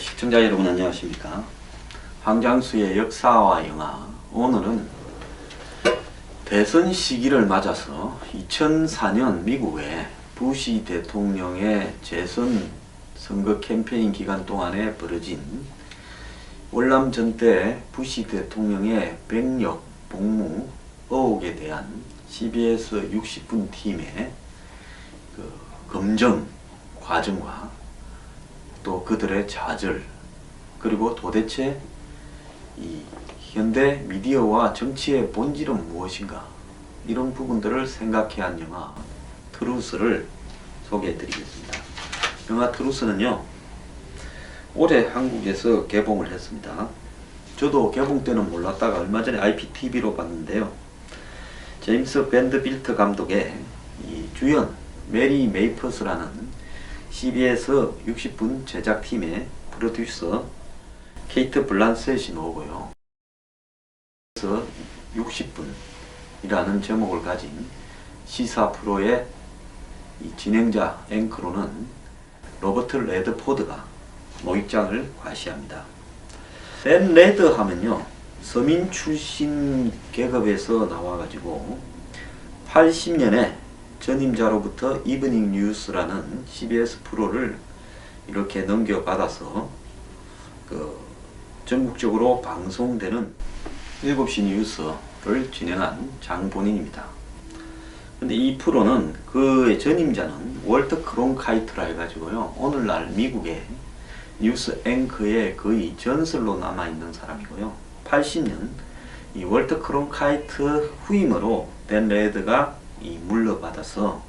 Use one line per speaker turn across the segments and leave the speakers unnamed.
시청자 여러분 안녕하십니까. 황장수의 역사와 영화, 오늘은 대선 시기를 맞아서 2004년 미국의 부시 대통령의 재선 선거 캠페인 기간 동안에 벌어진 월남전 때 부시 대통령의 백력 복무 의혹에 대한 CBS 60분 팀의 검증 과정과 또 그들의 좌절, 그리고 도대체 이 현대 미디어와 정치의 본질은 무엇인가, 이런 부분들을 생각해 한 영화 트루스를 소개해 드리겠습니다. 영화 트루스는요, 올해 한국에서 개봉을 했습니다. 저도 개봉 때는 몰랐다가 얼마 전에 IPTV로 봤는데요, 제임스 밴드빌트 감독의 이 주연 메리 메이퍼스라는 CBS 60분 제작팀의 프로듀서 케이트 블란셋이 나오고요. 그래서 60분이라는 제목을 가진 시사 프로의 이 진행자 앵커로는 로버트 레드포드가 모입장을 과시합니다. 댄 레드 하면요, 서민 출신 계급에서 나와가지고 80년에 전임자로부터 이브닝 뉴스라는 CBS 프로를 이렇게 넘겨받아서 전국적으로 방송되는 7시 뉴스를 진행한 장본인입니다. 근데 이 프로는 그의 전임자는 월터 크론카이트라 해가지고요, 오늘날 미국의 뉴스 앵커의 거의 전설로 남아있는 사람이고요, 80년 이 월터 크론카이트 후임으로 댄 레드가 물러받아서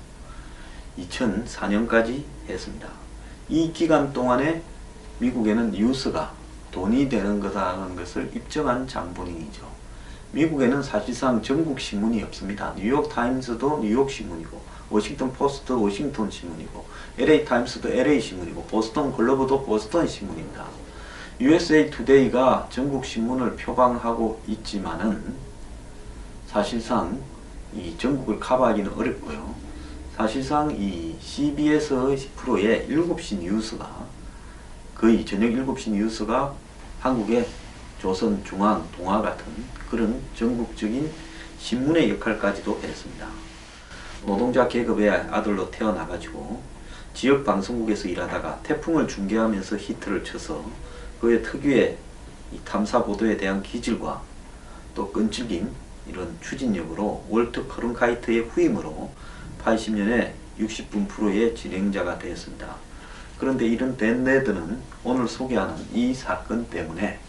2004년까지 했습니다. 이 기간 동안에 미국에는 뉴스가 돈이 되는 거다라는 것을 입증한 장본인이죠. 미국에는 사실상 전국 신문이 없습니다. 뉴욕 타임스도 뉴욕 신문이고, 워싱턴 포스트 워싱턴 신문이고, LA 타임스도 LA 신문이고, 보스턴 글로브도 보스턴 신문입니다. USA 투데이가 전국 신문을 표방하고 있지만은 사실상 이 전국을 커버하기는 어렵고요. 사실상 이 CBS 프로의 7시 뉴스가, 거의 저녁 7시 뉴스가 한국의 조선, 중앙, 동아 같은 그런 전국적인 신문의 역할까지도 했습니다. 노동자 계급의 아들로 태어나가지고 지역 방송국에서 일하다가 태풍을 중계하면서 히트를 쳐서 그의 특유의 이 탐사 보도에 대한 기질과 또 끈질긴 이런 추진력으로 월터 크론카이트의 후임으로 80년에 60분 프로의 진행자가 되었습니다. 그런데 이런 댄 레드는 오늘 소개하는 이 사건 때문에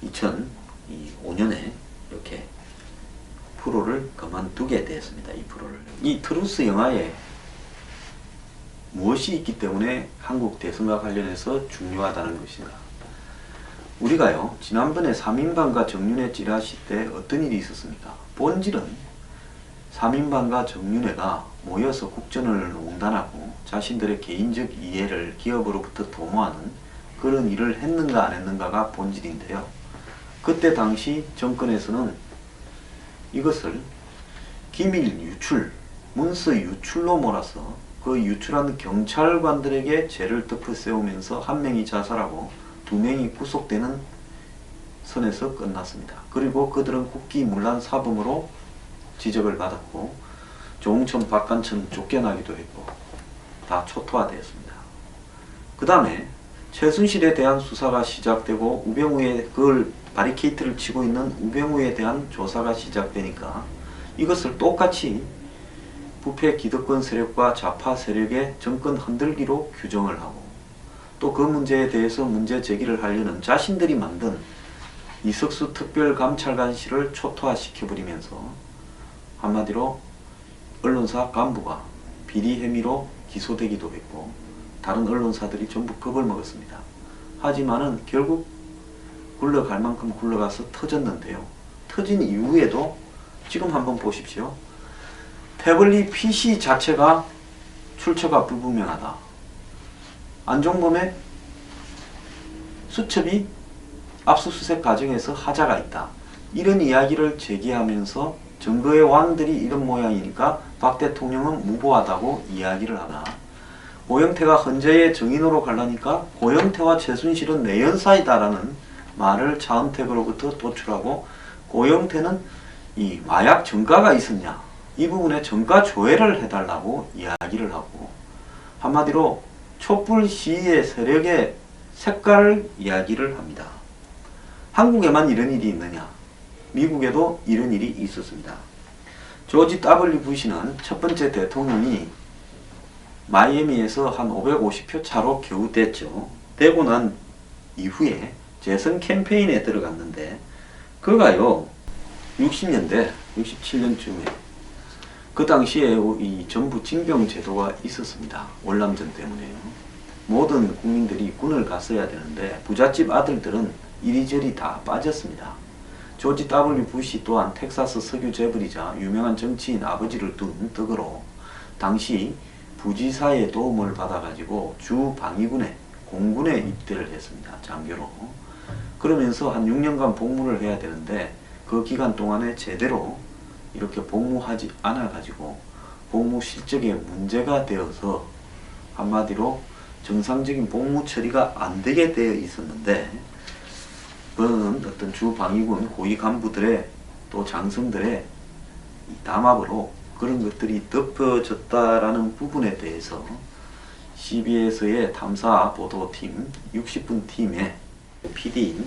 2005년에 이렇게 프로를 그만두게 되었습니다. 이 프로를. 이 트루스 영화에 무엇이 있기 때문에 한국 대선과 관련해서 중요하다는 것인가? 우리가요, 지난번에 3인방과 정윤회 찌라시 때 어떤 일이 있었습니까? 본질은 3인방과 정윤회가 모여서 국정을 농단하고 자신들의 개인적 이해를 기업으로부터 도모하는 그런 일을 했는가 안 했는가가 본질인데요, 그때 당시 정권에서는 이것을 기밀 유출, 문서 유출로 몰아서 그 유출한 경찰관들에게 죄를 덮어 세우면서 한 명이 자살하고 2명이 구속되는 선에서 끝났습니다. 그리고 그들은 국기문란 사범으로 지적을 받았고 조응천, 박관천 쫓겨나기도 했고 다 초토화되었습니다. 그 다음에 최순실에 대한 수사가 시작되고 우병우의 그걸 바리케이트를 치고 있는 우병우에 대한 조사가 시작되니까 이것을 똑같이 부패 기득권 세력과 좌파 세력의 정권 흔들기로 규정을 하고, 또 그 문제에 대해서 문제 제기를 하려는 자신들이 만든 이석수 특별감찰관실을 초토화시켜버리면서 한마디로 언론사 간부가 비리 혐의로 기소되기도 했고 다른 언론사들이 전부 겁을 먹었습니다. 하지만은 결국 굴러갈 만큼 굴러가서 터졌는데요, 터진 이후에도 지금 한번 보십시오. 태블릿 PC 자체가 출처가 불분명하다, 안종범의 수첩이 압수수색 과정에서 하자가 있다, 이런 이야기를 제기하면서 증거의 왕들이 이런 모양이니까 박 대통령은 무고하다고 이야기를 하나, 고영태가 헌재의 증인으로 가려니까 고영태와 최순실은 내연사이다라는 말을 차은택으로부터 도출하고, 고영태는 이 마약 전가가 있었냐, 이 부분에 전가 조회를 해달라고 이야기를 하고, 한마디로 촛불 시위의 세력의 색깔을 이야기를 합니다. 한국에만 이런 일이 있느냐? 미국에도 이런 일이 있었습니다. 조지 W. 부시는 첫 번째 대통령이 마이애미에서 한 550표 차로 겨우 됐죠. 되고 난 이후에 재선 캠페인에 들어갔는데, 그가요 60년대 67년쯤에 그 당시에 이 전부 징병 제도가 있었습니다. 월남전 때문에요. 모든 국민들이 군을 갔어야 되는데 부잣집 아들들은 이리저리 다 빠졌습니다. 조지 W. 부시 또한 텍사스 석유 재벌이자 유명한 정치인 아버지를 둔 덕으로 당시 부지사의 도움을 받아가지고 주 방위군에 공군에 입대를 했습니다. 장교로. 그러면서 한 6년간 복무를 해야 되는데 그 기간 동안에 제대로 이렇게 복무하지 않아가지고 복무 실적에 문제가 되어서 한마디로 정상적인 복무 처리가 안 되게 되어 있었는데, 그는 어떤 주 방위군 고위 간부들의 또 장성들의 담합으로 그런 것들이 덮어졌다라는 부분에 대해서 CBS의 탐사 보도팀 60분 팀의 PD인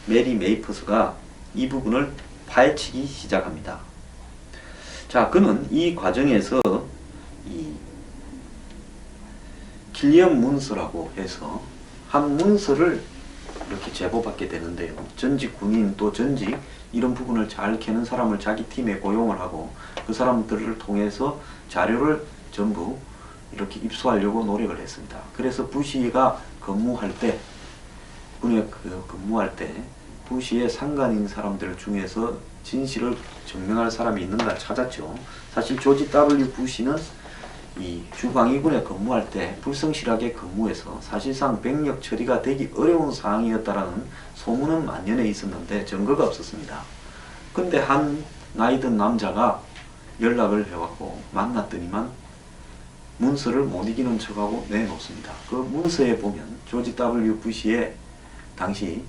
메리 메이퍼스가 이 부분을 파헤치기 시작합니다. 자, 그는 이 과정에서 이 길리엄 문서라고 해서 한 문서를 이렇게 제보받게 되는데요. 전직 군인 또 전직 이런 부분을 잘 캐는 사람을 자기 팀에 고용을 하고 그 사람들을 통해서 자료를 전부 이렇게 입수하려고 노력을 했습니다. 그래서 부시가 근무할 때, 군에 근무할 때 부시의 상관인 사람들 중에서 진실을 증명할 사람이 있는가 찾았죠. 사실 조지 W. 부시는 이 주방위군에 근무할 때 불성실하게 근무해서 사실상 병력 처리가 되기 어려운 상황이었다라는 소문은 만연해 있었는데 증거가 없었습니다. 근데 한 나이든 남자가 연락을 해왔고 만났더니만 문서를 못 이기는 척하고 내놓습니다. 그 문서에 보면 조지 W. 부시의 당시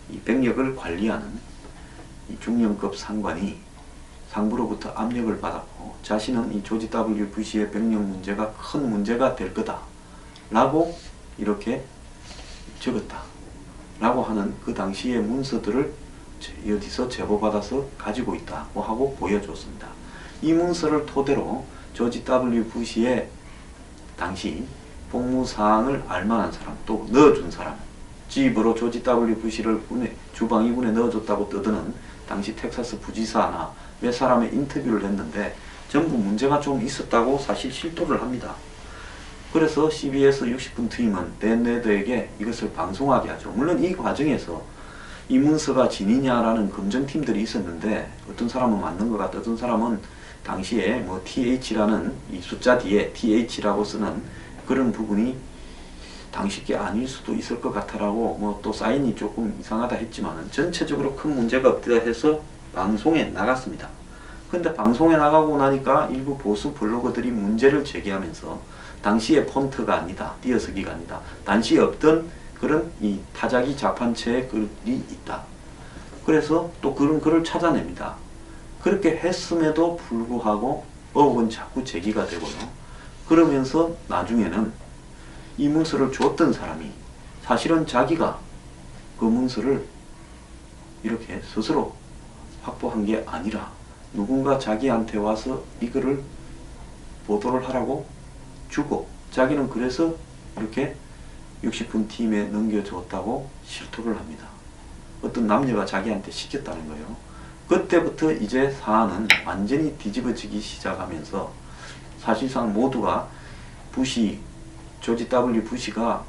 이 병력을 관리하는 이 중령급 상관이 상부로부터 압력을 받았고 자신은 이 조지 W. 부시의 병력 문제가 큰 문제가 될 거다 라고 이렇게 적었다 라고 하는 그 당시의 문서들을 어디서 제보받아서 가지고 있다고 하고 보여줬습니다. 이 문서를 토대로 조지 W. 부시의 당시 복무사항을 알만한 사람, 또 넣어준 사람, 집으로 조지 W. 부시를 주방위군에 넣어줬다고 떠드는 당시 텍사스 부지사나 몇 사람의 인터뷰를 했는데 전부 문제가 좀 있었다고 사실 실토를 합니다. 그래서 CBS 60분 팀은 댄 레더에게 이것을 방송하게 하죠. 물론 이 과정에서 이 문서가 진이냐라는 검증팀들이 있었는데 어떤 사람은 맞는 것 같다, 어떤 사람은 당시에 뭐 TH라는 이 숫자 뒤에 TH라고 쓰는 그런 부분이 당시 게 아닐 수도 있을 것 같아라고 뭐 또 사인이 조금 이상하다 했지만은 전체적으로 큰 문제가 없다 해서 방송에 나갔습니다. 근데 방송에 나가고 나니까 일부 보수 블로거들이 문제를 제기하면서 당시의 폰트가 아니다, 띄어쓰기가 아니다, 당시에 없던 그런 이 타자기 자판체의 글이 있다. 그래서 또 그런 글을 찾아냅니다. 그렇게 했음에도 불구하고 의혹은 자꾸 제기가 되고요. 그러면서 나중에는 이 문서를 줬던 사람이 사실은 자기가 그 문서를 이렇게 스스로 확보한 게 아니라 누군가 자기한테 와서 이거를 보도를 하라고 주고 자기는 그래서 이렇게 60분 팀에 넘겨줬다고 실토를 합니다. 어떤 남녀가 자기한테 시켰다는 거예요. 그때부터 이제 사안은 완전히 뒤집어지기 시작하면서 사실상 모두가 부시, 조지 W. 부시가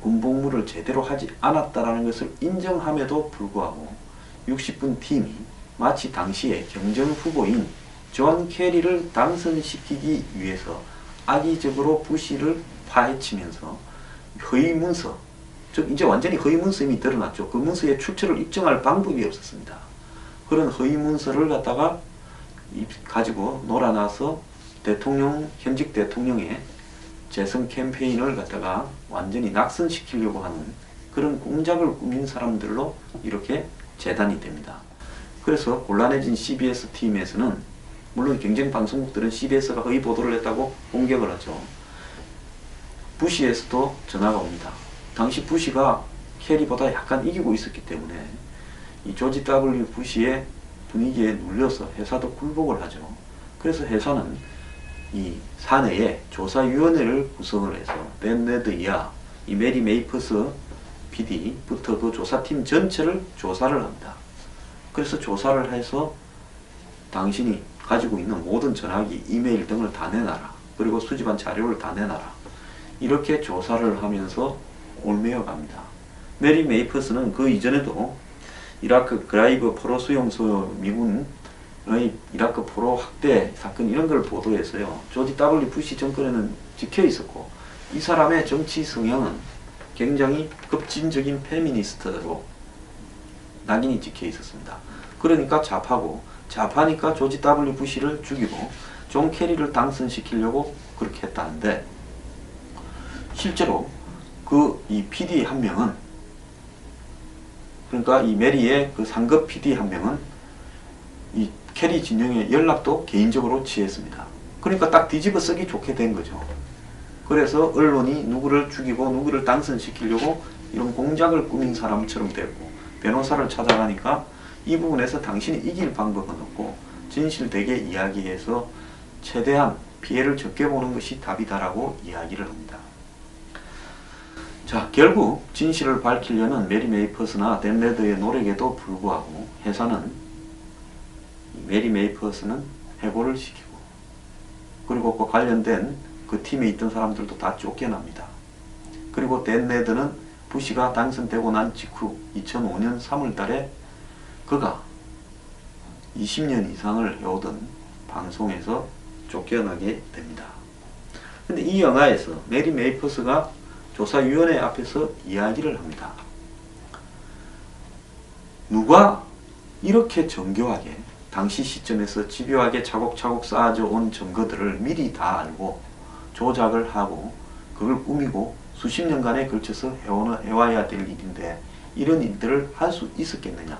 군복무를 제대로 하지 않았다라는 것을 인정함에도 불구하고 60분 팀이 마치 당시에 경정 후보인 존 케리를 당선시키기 위해서 악의적으로 부시를 파헤치면서 허위 문서, 즉 이제 완전히 허위 문서임이 드러났죠. 그 문서의 출처를 입증할 방법이 없었습니다. 그런 허위 문서를 갖다가 가지고 놀아나서 현직 대통령의 재선 캠페인을 갖다가 완전히 낙선시키려고 하는 그런 공작을 꾸민 사람들로 이렇게 재단이 됩니다. 그래서 곤란해진 CBS 팀에서는, 물론 경쟁 방송국들은 CBS가 허위 보도를 했다고 공격을 하죠. 부시에서도 전화가 옵니다. 당시 부시가 캐리보다 약간 이기고 있었기 때문에 이 조지 W. 부시의 분위기에 눌려서 회사도 굴복을 하죠. 그래서 회사는 이 사내에 조사위원회를 구성을 해서 댄 레드이야 이 메리 메이퍼스 PD부터 그 조사팀 전체를 조사를 합니다. 그래서 조사를 해서 당신이 가지고 있는 모든 전화기, 이메일 등을 다 내놔라. 그리고 수집한 자료를 다 내놔라. 이렇게 조사를 하면서 올매어 갑니다. 메리 메이퍼스는 그 이전에도 이라크 그라이브 포로 수용소 미군의 이라크 포로 학대 사건 이런 걸 보도해서요. 조지 W. 부시 정권에는 찍혀 있었고, 이 사람의 정치 성향은 굉장히 급진적인 페미니스트로 낙인이 찍혀 있었습니다. 그러니까 좌파고, 좌파니까 조지 W. 부시를 죽이고 존 캐리를 당선시키려고 그렇게 했다는데, 실제로 이 PD 한 명은, 그러니까 이 메리의 그 상급 PD 한 명은 이 캐리 진영의 연락도 개인적으로 취했습니다. 그러니까 딱 뒤집어 쓰기 좋게 된 거죠. 그래서 언론이 누구를 죽이고 누구를 당선시키려고 이런 공작을 꾸민 사람처럼 됐고, 변호사를 찾아가니까 이 부분에서 당신이 이길 방법은 없고 진실되게 이야기해서 최대한 피해를 적게 보는 것이 답이다라고 이야기를 합니다. 자, 결국 진실을 밝히려는 메리 메이퍼스나 댄 레드의 노력에도 불구하고 회사는 메리 메이퍼스는 해고를 시키고, 그리고 그 관련된 그 팀에 있던 사람들도 다 쫓겨납니다. 그리고 댄 레드는 부시가 당선되고 난 직후 2005년 3월 달에 그가 20년 이상을 해오던 방송에서 쫓겨나게 됩니다. 근데 이 영화에서 메리 메이퍼스가 조사위원회 앞에서 이야기를 합니다. 누가 이렇게 정교하게 당시 시점에서 집요하게 차곡차곡 쌓아져 온 증거들을 미리 다 알고 조작을 하고 그걸 꾸미고 수십 년간에 걸쳐서 해와야 될 일인데 이런 일들을 할 수 있었겠느냐.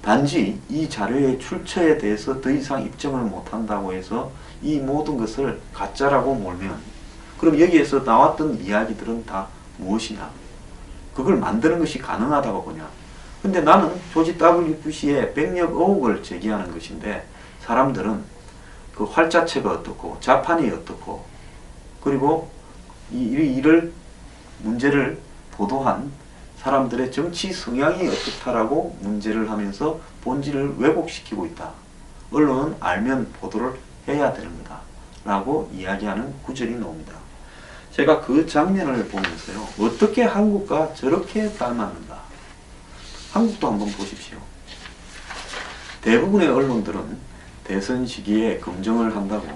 단지 이 자료의 출처에 대해서 더 이상 입증을 못한다고 해서 이 모든 것을 가짜라고 몰면, 그럼 여기에서 나왔던 이야기들은 다 무엇이냐? 그걸 만드는 것이 가능하다고 보냐? 근데 나는 조지 W. 부시의 백력 의혹을 제기하는 것인데, 사람들은 그 활자체가 어떻고 자판이 어떻고, 그리고 문제를 보도한 사람들의 정치 성향이 어떻다라고 문제를 하면서 본질을 왜곡시키고 있다. 언론은 알면 보도를 해야 되는 거다 라고 이야기하는 구절이 나옵니다. 제가 그 장면을 보면서요, 어떻게 한국과 저렇게 닮았는가. 한국도 한번 보십시오. 대부분의 언론들은 대선 시기에 검증을 한다고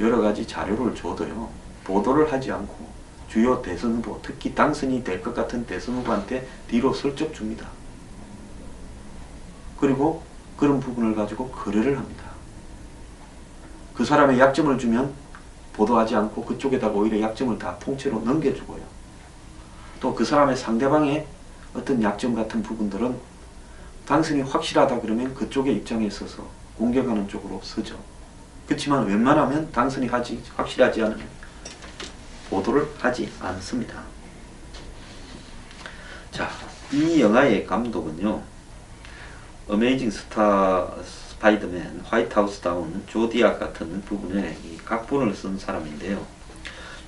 여러 가지 자료를 줘도요, 보도를 하지 않고 주요 대선 후보, 특히 당선이 될 것 같은 대선 후보한테 뒤로 슬쩍 줍니다. 그리고 그런 부분을 가지고 거래를 합니다. 그 사람의 약점을 주면 보도하지 않고 그쪽에다가 오히려 약점을 다 통째로 넘겨주고요. 또 그 사람의 상대방의 어떤 약점 같은 부분들은 당선이 확실하다 그러면 그쪽의 입장에 서서 공격하는 쪽으로 서죠. 그렇지만 웬만하면 당선이 확실하지 않으면 보도를 하지 않습니다. 자, 이 영화의 감독은요, 어메이징 스파이더맨, 화이트하우스 다운, 조디악 같은 부분에 이 각본을 쓴 사람인데요.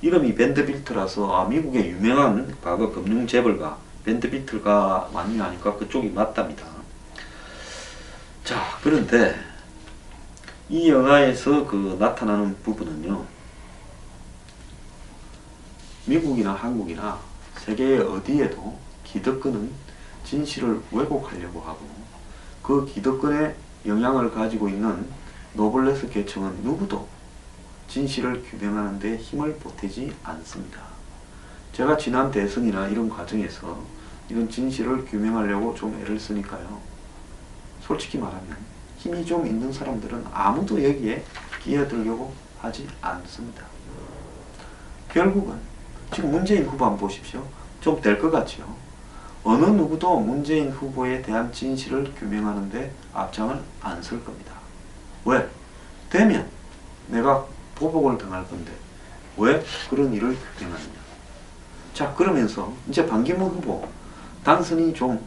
이름이 벤더빌트라서 미국의 유명한 과거 금융 재벌가 벤더빌트가 맞냐 하니까 그쪽이 맞답니다. 자, 그런데 이 영화에서 나타나는 부분은요, 미국이나 한국이나 세계의 어디에도 기득권은 진실을 왜곡하려고 하고, 그 기득권의 영향을 가지고 있는 노블레스 계층은 누구도 진실을 규명하는 데 힘을 보태지 않습니다. 제가 지난 대선이나 이런 과정에서 이런 진실을 규명하려고 좀 애를 쓰니까요, 솔직히 말하면 힘이 좀 있는 사람들은 아무도 여기에 끼어들려고 하지 않습니다. 결국은 지금 문재인 후보 한번 보십시오. 좀 될 것 같죠. 어느 누구도 문재인 후보에 대한 진실을 규명하는데 앞장을 안 설 겁니다. 왜? 되면 내가 보복을 당할 건데 왜 그런 일을 규명하느냐. 자, 그러면서 이제 반기문 후보 당선이 좀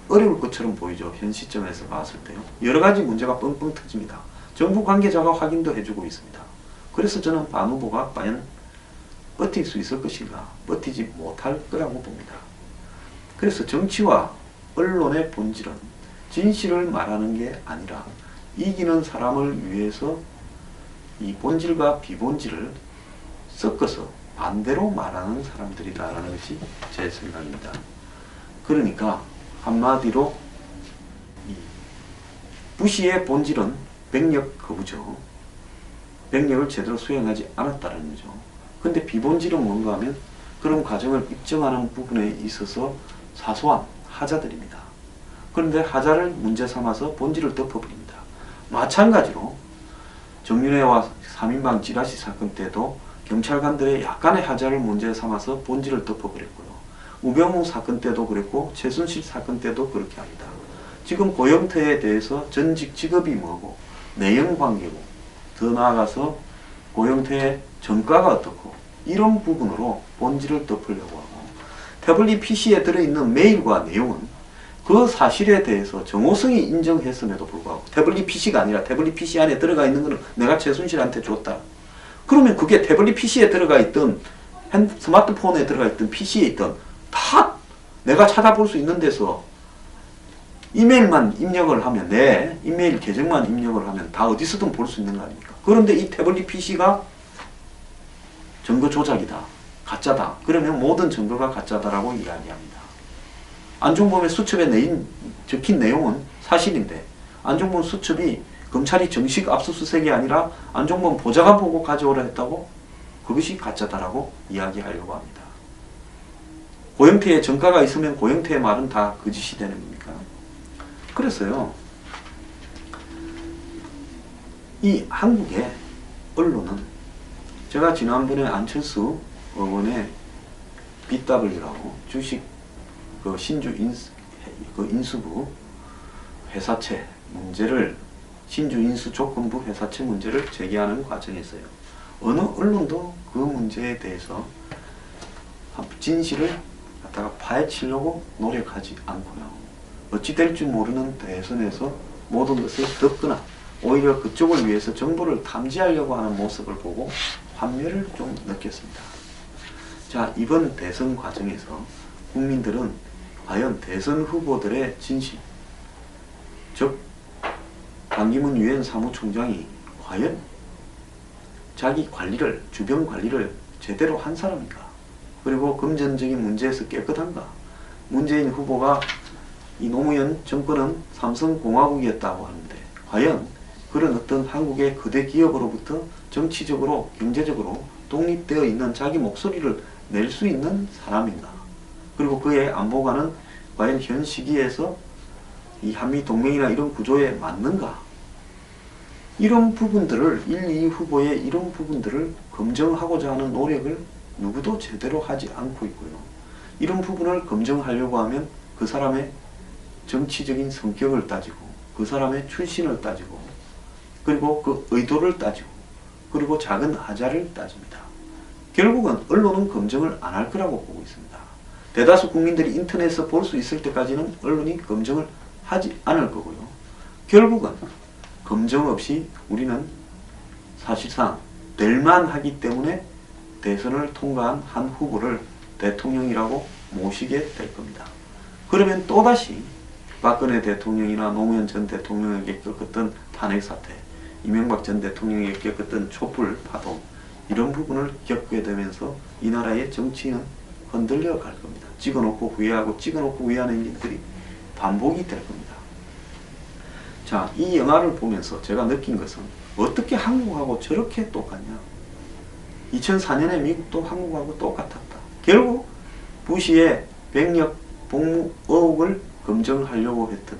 어려울 것처럼 보이죠. 현 시점에서 봤을 때요. 여러 가지 문제가 뻥뻥 터집니다. 정부 관계자가 확인도 해주고 있습니다. 그래서 저는 반 후보가 과연 버틸 수 있을 것인가, 버티지 못할 거라고 봅니다. 그래서 정치와 언론의 본질은 진실을 말하는 게 아니라 이기는 사람을 위해서 이 본질과 비본질을 섞어서 반대로 말하는 사람들이다라는 것이 제 생각입니다. 그러니까 한마디로 이 부시의 본질은 백력 거부죠. 백력을 제대로 수행하지 않았다는 거죠. 근데 비본질은 뭔가 하면 그런 과정을 입증하는 부분에 있어서 사소한 하자들입니다. 그런데 하자를 문제 삼아서 본질을 덮어버립니다. 마찬가지로 정윤회와 3인방 찌라시 사건 때도 경찰관들의 약간의 하자를 문제 삼아서 본질을 덮어버렸고요. 우병우 사건 때도 그랬고 최순실 사건 때도 그렇게 합니다. 지금 고영태에 대해서 전직 직업이 뭐고 내연관계고 더 나아가서 고영태의 전과가 어떻고 이런 부분으로 본질을 덮으려고 하고 태블릿 PC에 들어있는 메일과 내용은 그 사실에 대해서 정호성이 인정했음에도 불구하고 태블릿 PC가 아니라 태블릿 PC 안에 들어가 있는 것은 내가 최순실한테 줬다. 그러면 그게 태블릿 PC에 들어가 있던 스마트폰에 들어가 있던 PC에 있던 다 내가 찾아볼 수 있는 데서 이메일만 입력을 하면 내 이메일 계정만 입력을 하면 다 어디서든 볼 수 있는 거 아닙니까? 그런데 이 태블릿 PC가 증거 조작이다. 가짜다. 그러면 모든 증거가 가짜다라고 이야기합니다. 안종범의 수첩에 적힌 내용은 사실인데 안종범 수첩이 검찰이 정식 압수수색이 아니라 안종범 보좌관 보고 가져오라 했다고? 그것이 가짜다라고 이야기하려고 합니다. 고영태의 전과가 있으면 고영태의 말은 다 거짓이 되는 겁니까? 그래서요, 이 한국의 언론은 제가 지난번에 안철수 의원의 BW라고 주식 신주 인수부 회사채 문제를 신주 인수 조건부 회사채 문제를 제기하는 과정에서요. 어느 언론도 그 문제에 대해서 진실을 갖다가 파헤치려고 노력하지 않고요. 어찌 될지 모르는 대선에서 모든 것을 덮거나 오히려 그쪽을 위해서 정보를 탐지하려고 하는 모습을 보고 환멸을 좀 느꼈습니다. 자, 이번 대선 과정에서 국민들은 과연 대선 후보들의 진실, 즉 반기문 유엔 사무총장이 과연 자기 관리를, 주변 관리를 제대로 한 사람인가? 그리고 금전적인 문제에서 깨끗한가? 문재인 후보가 이 노무현 정권은 삼성공화국이었다고 하는데 과연 그런 어떤 한국의 거대 기업으로부터 정치적으로, 경제적으로 독립되어 있는 자기 목소리를 낼 수 있는 사람인가? 그리고 그의 안보관은 과연 현 시기에서 이 한미동맹이나 이런 구조에 맞는가? 이런 부분들을 1, 2 후보의 이런 부분들을 검증하고자 하는 노력을 누구도 제대로 하지 않고 있고요. 이런 부분을 검증하려고 하면 그 사람의 정치적인 성격을 따지고 그 사람의 출신을 따지고 그리고 그 의도를 따지고 그리고 작은 하자를 따집니다. 결국은 언론은 검증을 안 할 거라고 보고 있습니다. 대다수 국민들이 인터넷에서 볼 수 있을 때까지는 언론이 검증을 하지 않을 거고요. 결국은 검증 없이 우리는 사실상 될만 하기 때문에 대선을 통과한 한 후보를 대통령이라고 모시게 될 겁니다. 그러면 또다시 박근혜 대통령이나 노무현 전 대통령에게 겪었던 탄핵 사태, 이명박 전 대통령에게 겪었던 촛불 파동, 이런 부분을 겪게 되면서 이 나라의 정치는 흔들려 갈 겁니다. 찍어놓고 후회하고 찍어놓고 후회하는 일들이 반복이 될 겁니다. 자, 이 영화를 보면서 제가 느낀 것은 어떻게 한국하고 저렇게 똑같냐. 2004년에 미국도 한국하고 똑같았다. 결국 부시의 백력 복무 의혹을 검증하려고 했던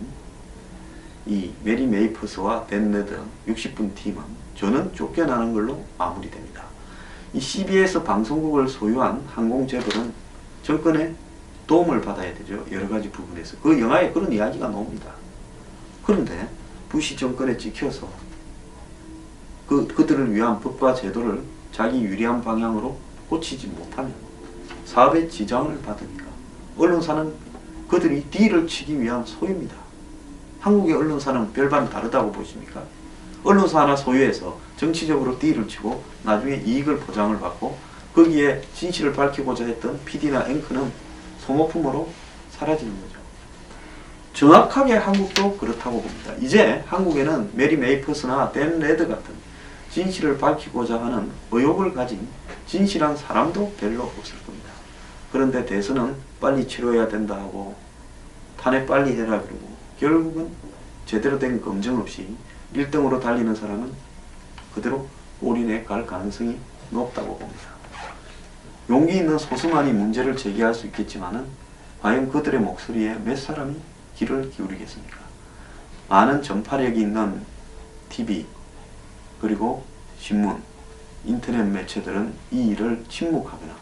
이 메리 메이퍼스와 댄 레더 60분 팀은 저는 쫓겨나는 걸로 마무리됩니다. 이 CBS 방송국을 소유한 항공재벌은 정권의 도움을 받아야 되죠. 여러 가지 부분에서. 그 영화에 그런 이야기가 나옵니다. 그런데 부시 정권에 찍혀서 그들을 위한 법과 제도를 자기 유리한 방향으로 고치지 못하면 사업에 지장을 받으니까 언론사는 그들이 딜을 치기 위한 소유입니다. 한국의 언론사는 별반 다르다고 보십니까? 언론사 하나 소유해서 정치적으로 딜을 치고 나중에 이익을 보장을 받고 거기에 진실을 밝히고자 했던 PD나 앵커는 소모품으로 사라지는 거죠. 정확하게 한국도 그렇다고 봅니다. 이제 한국에는 메리 메이퍼스나 댄 레드 같은 진실을 밝히고자 하는 의욕을 가진 진실한 사람도 별로 없을 겁니다. 그런데 대선은 빨리 치러야 된다 하고 탄핵 빨리 해라 그러고 결국은 제대로 된 검증 없이 1등으로 달리는 사람은 그대로 올인해 갈 가능성이 높다고 봅니다. 용기 있는 소수만이 문제를 제기할 수 있겠지만은 과연 그들의 목소리에 몇 사람이 귀를 기울이겠습니까? 많은 전파력이 있는 TV 그리고 신문, 인터넷 매체들은 이 일을 침묵하거나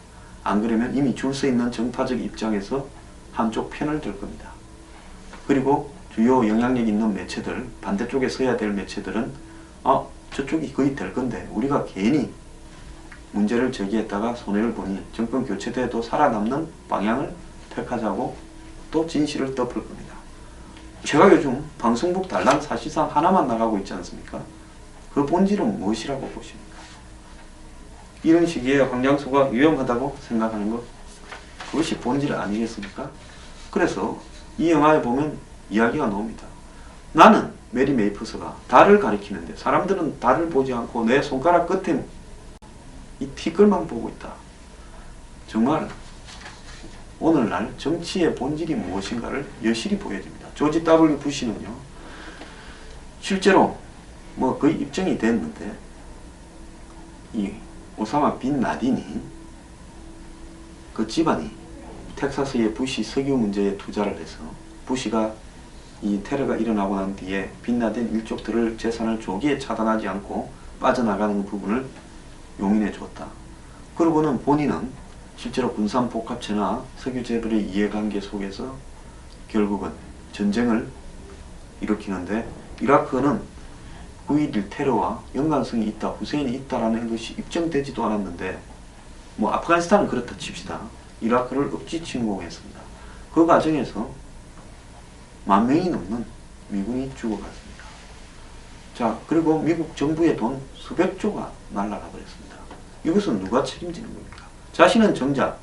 안 그러면 이미 줄 서 있는 정파적 입장에서 한쪽 편을 들 겁니다. 그리고 주요 영향력 있는 매체들, 반대쪽에 서야 될 매체들은 저쪽이 거의 될 건데 우리가 괜히 문제를 제기했다가 손해를 보니 정권 교체돼도 살아남는 방향을 택하자고 또 진실을 덮을 겁니다. 제가 요즘 방송국 단란 사실상 하나만 나가고 있지 않습니까? 그 본질은 무엇이라고 보십니까? 이런 시기에 황장수가 위험하다고 생각하는 것, 그것이 본질 아니겠습니까? 그래서 이 영화에 보면 이야기가 나옵니다. 나는 메리 메이퍼스가 달을 가리키는데 사람들은 달을 보지 않고 내 손가락 끝에 이 티끌만 보고 있다. 정말 오늘날 정치의 본질이 무엇인가를 여실히 보여줍니다. 조지 W. 부시는요, 실제로 뭐 거의 입증이 됐는데 이 오사마 빈 라딘이 그 집안이 텍사스의 부시 석유 문제에 투자를 해서 부시가 이 테러가 일어나고 난 뒤에 빈 라딘 일족들을 재산을 조기에 차단하지 않고 빠져나가는 부분을 용인해 주었다. 그러고는 본인은 실제로 군산복합체나 석유재벌의 이해관계 속에서 결국은 전쟁을 일으키는데 이라크는 9.11 테러와 연관성이 있다, 후세인이 있다라는 것이 입증되지도 않았는데 뭐 아프가니스탄은 그렇다 칩시다. 이라크를 억지 침공했습니다. 그 과정에서 10,000명이 넘는 미군이 죽어갔습니다. 자, 그리고 미국 정부의 돈 수백 조가 날아가 버렸습니다. 이것은 누가 책임지는 겁니까? 자신은 정작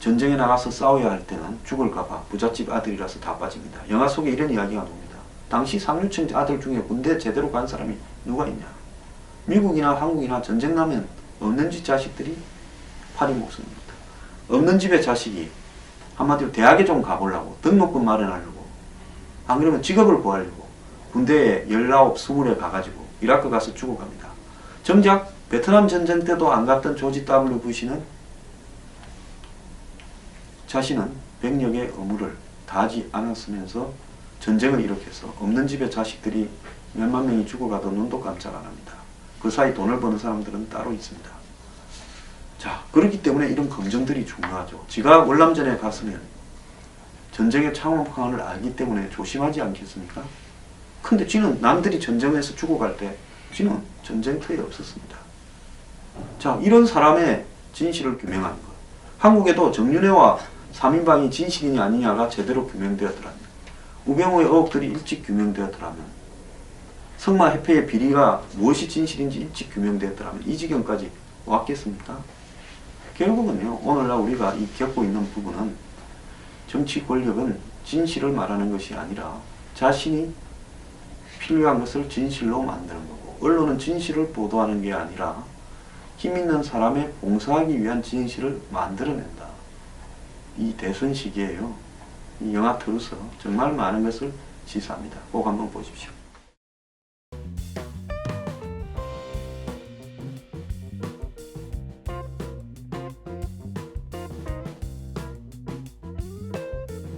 전쟁에 나가서 싸워야 할 때는 죽을까봐 부잣집 아들이라서 다 빠집니다. 영화 속에 이런 이야기가 나옵니다. 당시 상류층 아들 중에 군대 제대로 간 사람이 누가 있냐? 미국이나 한국이나 전쟁 나면 없는 집 자식들이 파리 목숨입니다. 없는 집의 자식이 한마디로 대학에 좀 가보려고 등록금 마련하려고 안 그러면 직업을 구하려고 군대에 19, 20에 가가지고 이라크 가서 죽어갑니다. 정작 베트남 전쟁 때도 안 갔던 조지 W. 부시는 자신은 병력의 의무를 다하지 않았으면서 전쟁을 일으켜서 없는 집의 자식들이 몇만 명이 죽어가도 눈도 깜짝 안 합니다. 그 사이 돈을 버는 사람들은 따로 있습니다. 자, 그렇기 때문에 이런 검증들이 중요하죠. 지가 월남전에 갔으면 전쟁의 창원방을 알기 때문에 조심하지 않겠습니까? 근데 지는 남들이 전쟁에서 죽어갈 때 지는 전쟁터에 없었습니다. 자, 이런 사람의 진실을 규명하는 것. 한국에도 정윤회와 3인방이 진실이냐 아니냐가 제대로 규명되었더라면, 우병우의 의혹들이 일찍 규명되었더라면, 성마 해패의 비리가 무엇이 진실인지 일찍 규명되었더라면 이 지경까지 왔겠습니까? 결국은요, 오늘날 우리가 겪고 있는 부분은 정치 권력은 진실을 말하는 것이 아니라 자신이 필요한 것을 진실로 만드는 거고, 언론은 진실을 보도하는 게 아니라 힘 있는 사람의 봉사하기 위한 진실을 만들어낸다. 이 대선 시기에요. 이 영화 틀어서 정말 많은 것을 시사합니다. 꼭 한번 보십시오.